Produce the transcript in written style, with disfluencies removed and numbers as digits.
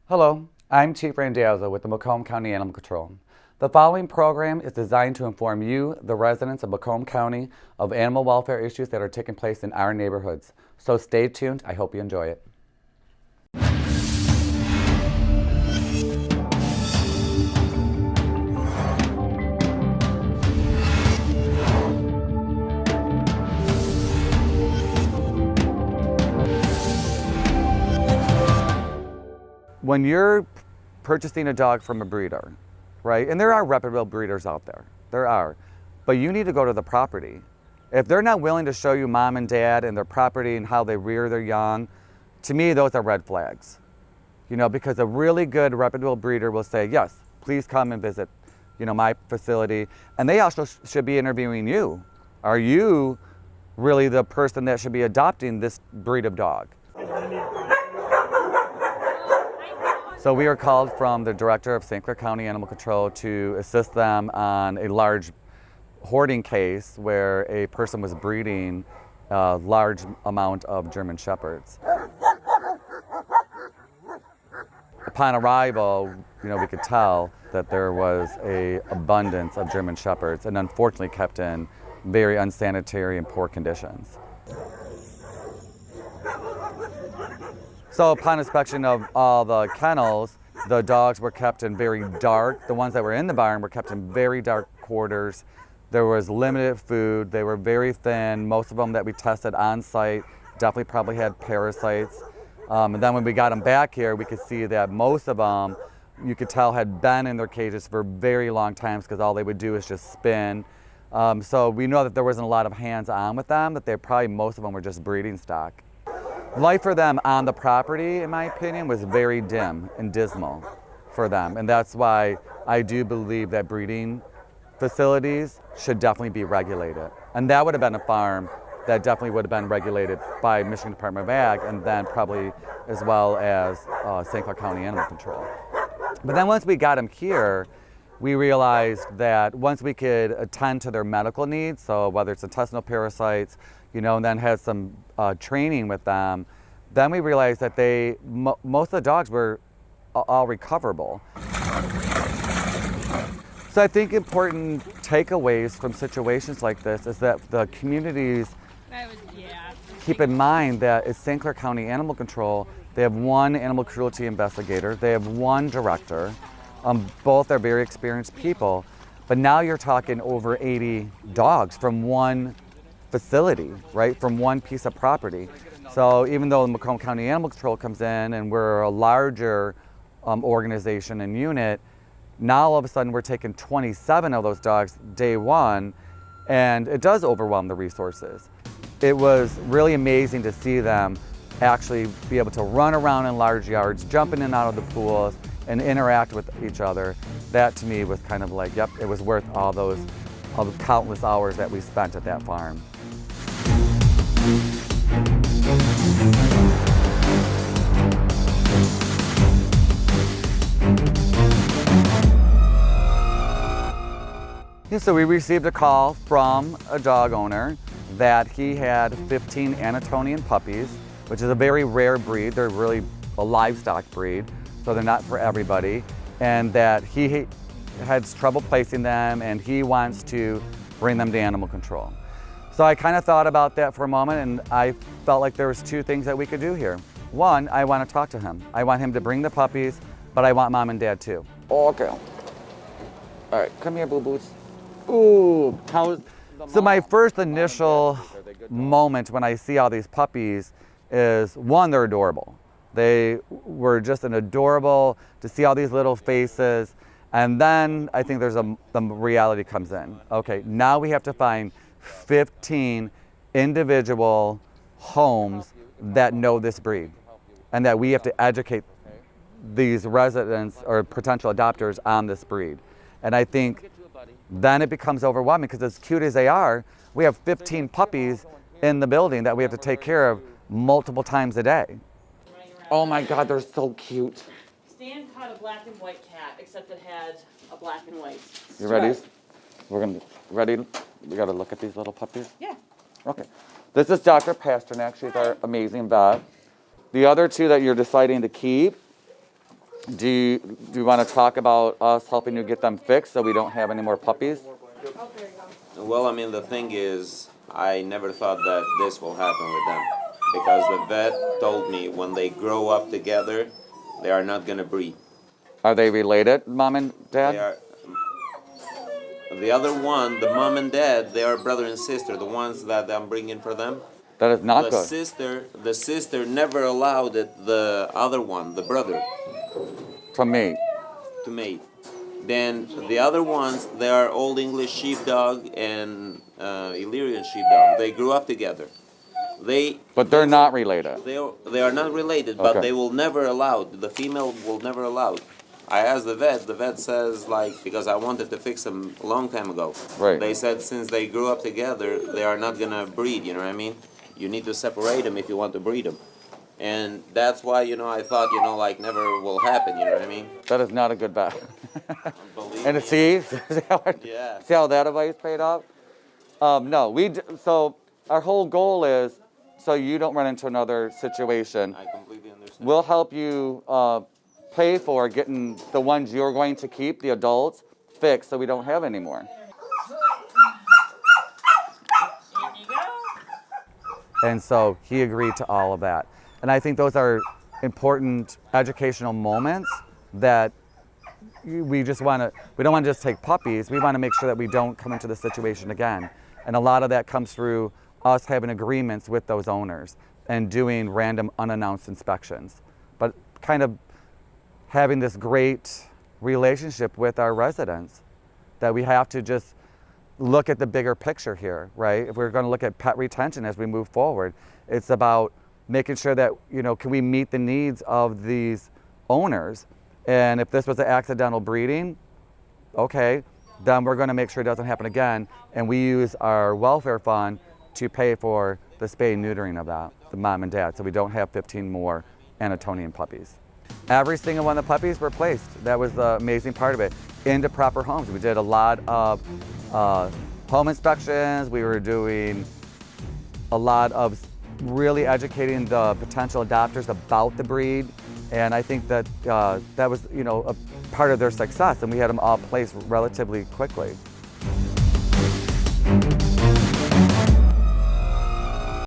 Hello, I'm Chief Randazzo with the Macomb County Animal Control. The following program is designed to inform you, the residents of Macomb County, of animal welfare issues that are taking place in our neighborhoods. So stay tuned. I hope you enjoy it. When you're purchasing a dog from a breeder, right, and there are reputable breeders out there are, but you need to go to the property. If they're not willing to show you mom and dad and their property and how they rear their young, to me, those are red flags. You know, because a really good reputable breeder will say, yes, please come and visit, my facility. And they also should be interviewing you. Are you really the person that should be adopting this breed of dog? So we were called from the director of St. Clair County Animal Control to assist them on a large hoarding case where a person was breeding a large amount of German Shepherds. Upon arrival, we could tell that there was an abundance of German Shepherds and unfortunately kept in very unsanitary and poor conditions. So upon inspection of all the kennels, the dogs were kept in very dark. The ones that were in the barn were kept in very dark quarters. There was limited food. They were very thin. Most of them that we tested on site definitely probably had parasites. And then when we got them back here, we could see that most of them, you could tell, had been in their cages for very long times because all they would do is just spin. So we know that there wasn't a lot of hands-on with them, that most of them were just breeding stock. Life for them on the property, in my opinion, was very dim and dismal for them. And that's why I do believe that breeding facilities should definitely be regulated. And that would have been a farm that definitely would have been regulated by Michigan Department of Ag and then probably as well as St. Clair County Animal Control. But then once we got them here, we realized that once we could attend to their medical needs, so whether it's intestinal parasites, and then had some training with them, then we realized that most of the dogs were all recoverable. So I think important takeaways from situations like this is that the communities keep in mind that it's St. Clair County Animal Control. They have one animal cruelty investigator. They have one director. Both are very experienced people. But now you're talking over 80 dogs from one facility, right, from one piece of property. So even though the Macomb County Animal Control comes in and we're a larger organization and unit, now all of a sudden we're taking 27 of those dogs day one, and it does overwhelm the resources. It was really amazing to see them actually be able to run around in large yards, jump in and out of the pools, and interact with each other. That to me was kind of like, yep, it was worth all the countless hours that we spent at that farm. Yeah, so we received a call from a dog owner that he had 15 Anatolian puppies, which is a very rare breed. They're really a livestock breed, so they're not for everybody, and that he has trouble placing them and he wants to bring them to animal control. So I kind of thought about that for a moment, and I felt like there was two things that we could do here. One, I want to talk to him. I want him to bring the puppies, but I want mom and dad too. Okay. All right, come here, boo-boos. Ooh, so my first initial moment when I see all these puppies is, one, they're adorable. They were just an adorable to see all these little faces. And then I think the reality comes in. Okay, now we have to find 15 individual homes that know this breed, and that we have to educate these residents or potential adopters on this breed. And I think then it becomes overwhelming because as cute as they are, we have 15 puppies in the building that we have to take care of multiple times a day. Oh my God, they're so cute. Stan caught a black and white cat, except it had a black and white stripe. You ready? Ready? We gotta look at these little puppies? Yeah. Okay. This is Dr. Pasternak. She's our amazing vet. The other two that you're deciding to keep Do you want to talk about us helping you get them fixed so we don't have any more puppies? Well, I mean, the thing is, I never thought that this will happen with them. Because the vet told me when they grow up together, they are not going to breed. Are they related, mom and dad? They are. The other one, the mom and dad, they are brother and sister, the ones that I'm bringing for them. That is not good. The sister never allowed the other one, the brother, To mate. to mate. Then the other ones, they are Old English sheepdog and Illyrian sheepdog. They grew up together. But they're not related. They are not related, but Okay. they will never allow. The female will never allow. I asked the vet says, like, because I wanted to fix them a long time ago. Right. They said since they grew up together, they are not gonna breed, you know what I mean? You need to separate them if you want to breed them. And that's why, I thought, like, never will happen, you know what I mean? That is not a good bet. Believe And me. see Yeah. see how that advice paid off? No, so our whole goal is so you don't run into another situation. I completely understand. We'll help you pay for getting the ones you're going to keep, the adults, fixed so we don't have any more. Here you go. And so he agreed to all of that. And I think those are important educational moments that we don't want to just take puppies. We want to make sure that we don't come into the situation again. And a lot of that comes through us having agreements with those owners and doing random unannounced inspections. But kind of having this great relationship with our residents that we have to just look at the bigger picture here, right? If we're going to look at pet retention as we move forward, it's about making sure that, can we meet the needs of these owners? And if this was an accidental breeding, okay, then we're going to make sure it doesn't happen again. And we use our welfare fund to pay for the spay and neutering of that, the mom and dad, so we don't have 15 more Anatolian puppies. Every single one of the puppies were placed. That was the amazing part of it, into proper homes. We did a lot of home inspections. We were doing a lot of really educating the potential adopters about the breed. And I think that that was, a part of their success, and we had them all placed relatively quickly.